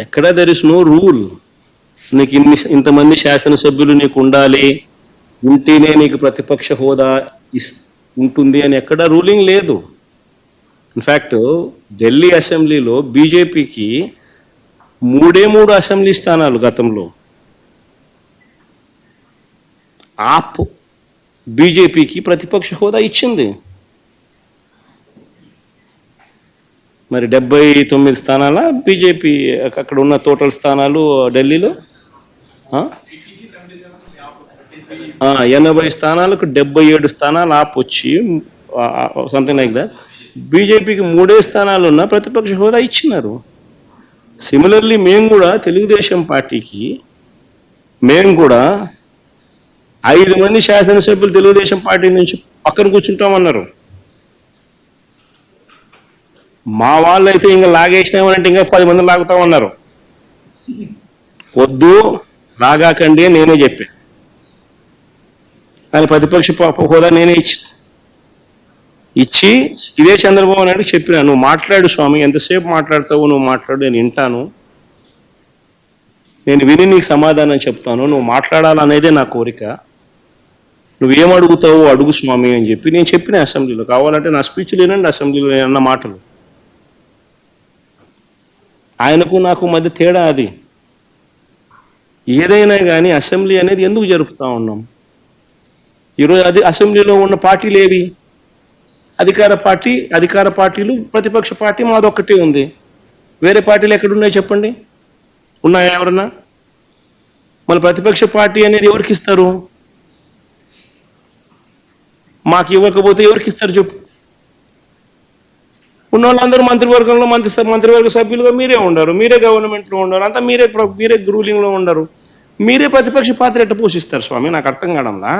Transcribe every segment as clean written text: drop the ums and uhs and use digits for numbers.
ఎక్కడ there is no rule. నీకు ఇంతమంది శాసనసభ్యులు నీకు ఉండాలి, ఉంటేనే నీకు ప్రతిపక్ష హోదా ఉంటుంది అని ఎక్కడ రూలింగ్ లేదు. ఇన్ఫ్యాక్ట్ ఢిల్లీ అసెంబ్లీలో బీజేపీకి 3 అసెంబ్లీ స్థానాలు గతంలో. ఆప్ బీజేపీకి ప్రతిపక్ష హోదా ఇచ్చింది. మరి 79 స్థానాల బీజేపీ అక్కడ ఉన్న టోటల్ స్థానాలు ఢిల్లీలో 80 స్థానాలకు 77 స్థానాలు ఆప్ వచ్చి సంథింగ్ లైక్ దట్. బీజేపీకి 3 స్థానాలు ఉన్న ప్రతిపక్ష హోదా ఇచ్చినారు. సిమిలర్లీ మేము కూడా తెలుగుదేశం పార్టీకి కూడా 5 మంది శాసనసభ్యులు తెలుగుదేశం పార్టీ నుంచి పక్కన కూర్చుంటామన్నారు. మా వాళ్ళు అయితే ఇంకా లాగేసినామనంటే ఇంకా 10 మంది లాగుతామన్నారు. వద్దు లాగాకండి అని నేనే చెప్పాను. ఆయన ప్రతిపక్ష హోదా నేనే ఇచ్చి ఇదే చంద్రబాబు నాయుడు చెప్పినా, నువ్వు మాట్లాడు స్వామి, ఎంతసేపు మాట్లాడతావు, నువ్వు మాట్లాడు, నేను వింటాను, నేను విని నీకు సమాధానం చెప్తాను, నువ్వు మాట్లాడాలనేదే నా కోరిక, నువ్వేం అడుగుతావు అడుగు స్వామి అని చెప్పి నేను చెప్పిన అసెంబ్లీలో. కావాలంటే నా స్పీచ్ లేనండి అసెంబ్లీలో నేను అన్న మాటలు. ఆయనకు నాకు మధ్య తేడా అది. ఏదైనా కానీ అసెంబ్లీ అనేది ఎందుకు జరుపుతూ ఉన్నాం? ఈరోజు అది అసెంబ్లీలో ఉన్న పార్టీలు ఏవి? అధికార పార్టీలు, ప్రతిపక్ష పార్టీ మాదొక్కటే ఉంది. వేరే పార్టీలు ఎక్కడున్నాయి చెప్పండి? ఉన్నాయా ఎవరన్నా? మన ప్రతిపక్ష పార్టీ అనేది ఎవరికి ఇస్తారు? మాకు ఇవ్వకపోతే ఎవరికి ఇస్తారు చెప్పు? ఉన్న వాళ్ళందరూ మంత్రివర్గంలో మంత్రివర్గ సభ్యులుగా మీరే ఉండరు, మీరే గవర్నమెంట్లో ఉండరు, అంతా మీరే రూలింగ్లో ఉండరు. మీరే ప్రతిపక్ష పాత్ర ఎట్ట పోషిస్తారు స్వామి? నాకు అర్థం కావడంలా.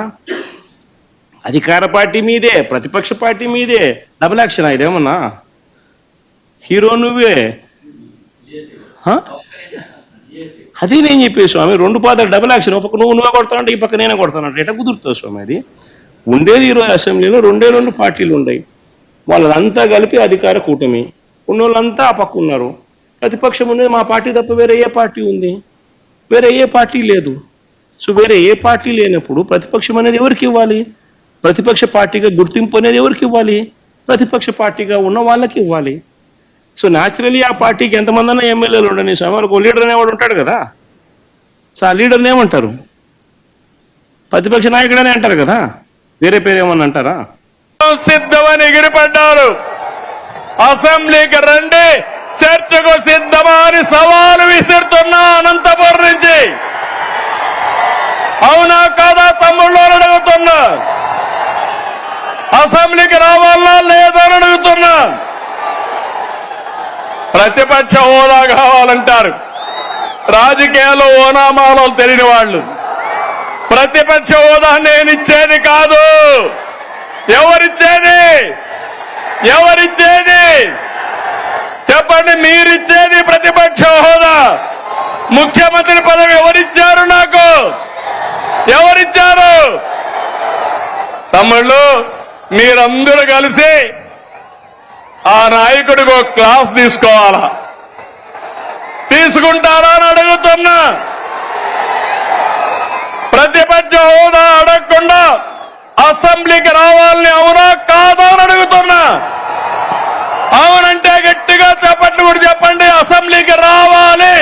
అధికార పార్టీ మీదే, ప్రతిపక్ష పార్టీ మీదే, డబుల్ యాక్షన్. ఇదేమన్నా హీరో నువ్వే? అది నేను చెప్పే స్వామి, 2 పాత్రలు డబుల్ యాక్షన్. ఒక పక్క నువ్వే కొడతానంటే ఈ పక్క నేనే కొడతానంటే ఎట్లా కుదురుతావు స్వామి? అది ఉండేది ఈరోజు అసెంబ్లీలో 2 పార్టీలు ఉన్నాయి. వాళ్ళంతా కలిపి అధికార కూటమి. ఉన్నోళ్ళంతా ఆ పక్క ఉన్నారు. ప్రతిపక్షం ఉండేది మా పార్టీ తప్ప వేరే ఏ పార్టీ ఉంది? వేరే ఏ పార్టీ లేదు. సో వేరే ఏ పార్టీ లేనప్పుడు ప్రతిపక్షం అనేది ఎవరికి ఇవ్వాలి? ప్రతిపక్ష పార్టీగా గుర్తింపు అనేది ఎవరికి ఇవ్వాలి? ప్రతిపక్ష పార్టీగా ఉన్న వాళ్ళకి ఇవ్వాలి. సో న్యాచురలీ ఆ పార్టీకి ఎంతమంది అన్నా ఎమ్మెల్యేలు ఉండని స్వామి, వాళ్ళకు లీడర్ అనేవాడు ఉంటాడు కదా. సో ఆ లీడర్ని ఏమంటారు? ప్రతిపక్ష నాయకుడనే అంటారు కదా, వేరే పేరు ఏమన్నా అంటారా? సిద్ధమని ఎగిరిపడ్డారు. అసెంబ్లీకి రండి, చర్చకు సిద్ధమా అని సవాలు విసురుతున్నా అనంతపురం నుంచి. అవునా కాదా తమ్ముళ్ళు అడుగుతున్నా? అసెంబ్లీకి రావాలా లేదా అని అడుగుతున్నా. ప్రతిపక్ష హోదా కావాలంటారు. రాజకీయాల్లో ఓనామాలో తెలియని వాళ్ళు. ప్రతిపక్ష హోదా నేను ఇచ్చేది కాదు. ఎవరిచ్చేది చెప్పండి? మీరిచ్చేది ప్రతిపక్ష హోదా. ముఖ్యమంత్రి పదవి ఎవరిచ్చారు? నాకు ఎవరిచ్చారు? తమ్ముళ్ళు మీరందరూ కలిసి ఆ నాయకుడికి ఒక క్లాస్ తీసుకోవాలా? తీసుకుంటారా అని అడుగుతున్నా. ప్రతిపక్ష హోదా అడగకుండా అసెంబ్లీకి రావాలని అవునా కాదా అని అడుగుతున్నా. అవునంటే గట్టిగా చెప్పండి, కూడా చెప్పండి. అసెంబ్లీకి రావాలి,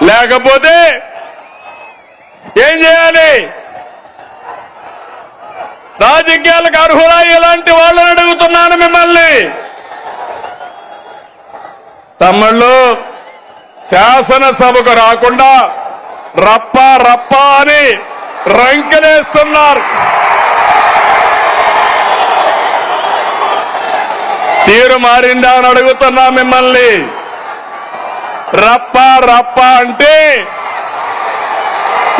లేకపోతే ఏం చేయాలి? రాజకీయాలకు అర్హులా ఇలాంటి వాళ్ళని అడుగుతున్నాను మిమ్మల్ని. తమ్ముళ్ళు శాసనసభకు రాకుండా రప్ప అని రంకెలేస్తున్నారు. తీరు మారిందా అని అడుగుతున్నా మిమ్మల్ని. రప్ప అంటే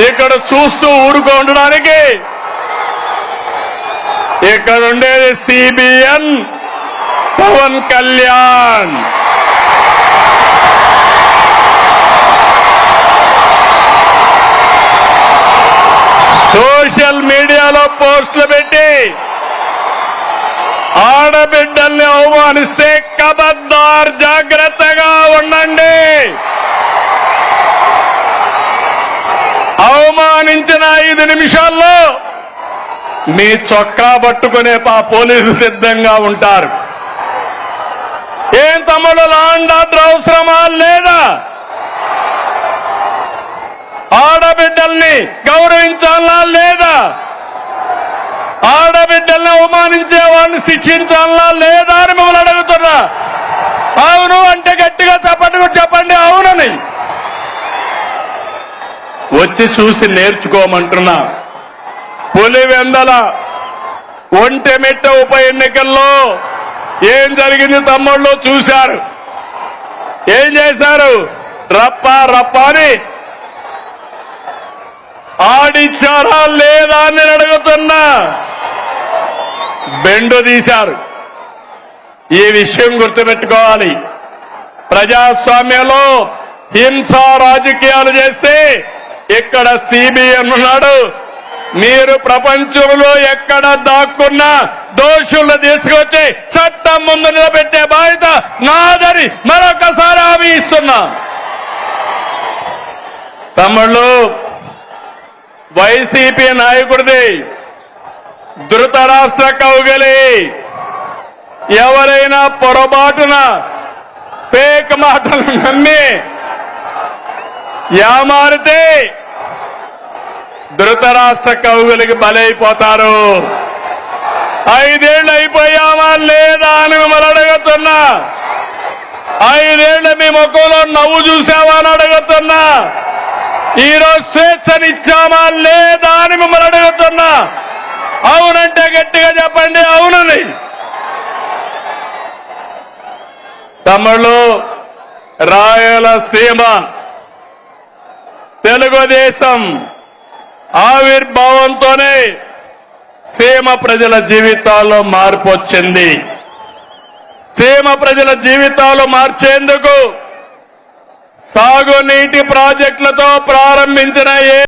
ఇక్కడ చూస్తూ ఊరుకో ఉండడానికి, ఇక్కడ ఉండేది సిబిఎన్ పవన్ కళ్యాణ్. సోషల్ మీడియాలో పోస్టులు పెట్టి ఆడబిడ్డల్ని అవమానిస్తే ఖబర్దార్, జాగ్రత్తగా ఉండండి. అవమానించిన 5 నిమిషాల్లో మీ చొక్కా పట్టుకునే పోలీసులు సిద్ధంగా ఉంటారు. ఏం తమ్ముడు, లాండ్ ఆర్డర్ అవసరమా లేదా? ఆడబిడ్డల్ని గౌరవించాలా లేదా? ఆడబిడ్డల్ని అవమానించే వాళ్ళని శిక్షించాలా లేదా అని మిమ్మల్ని అడుగుతున్నా. అవును అంటే గట్టిగా చెప్పండి అవునని. వచ్చి చూసి నేర్చుకోమంటున్నా. పులివెందల ఒంటెమిట్ట ఉప ఎన్నికల్లో ఏం జరిగింది తమ్ముళ్ళు చూశారు. ఏం చేశారు? రప్పా అని ఆడిచ్చారా లేదా అని నేను అడుగుతున్నా. బెండు తీశారు. ఈ విషయం గుర్తుపెట్టుకోవాలి. ప్రజాస్వామ్యంలో హింసా రాజకీయాలు చేస్తే ఇక్కడ సిబిఎన్ ఉన్నాడు. మీరు ప్రపంచంలో ఎక్కడ దాక్కున్నా దోషులను తీసుకొచ్చి చట్టం ముందు నిలబెట్టే బాధ్యత నాదని మరొకసారి హామీ ఇస్తున్నా. తమ్ముళ్ళు, వైసీపీ నాయకుడిది ధృతరాష్ట్ర కౌగిలి. ఎవరైనా పొరపాటున ఫేక్ మాటలు నమ్మి యామారితే ధృతరాష్ట్ర కౌగులికి బలైపోతారు. 5 ఏళ్ళు అయిపోయామా లేదా అని మిమ్మల్ని అడుగుతున్నా. 5 ఏళ్ళు మీ ముఖంలో నవ్వు చూసావా అని అడుగుతున్నా. ఈరోజు స్వేచ్ఛనిచ్చామా లేదా అని మిమ్మల్ని అడుగుతున్నా. అవునంటే గట్టిగా చెప్పండి అవునని. తమ్ముళ్ళు, రాయలసీమ తెలుగుదేశం ఆవిర్భావంతోనే సీమ ప్రజల జీవితాల్లో మార్పు వచ్చింది. సీమ ప్రజల జీవితాలు మార్చేందుకు సాగునీటి ప్రాజెక్టులతో ప్రారంభించిన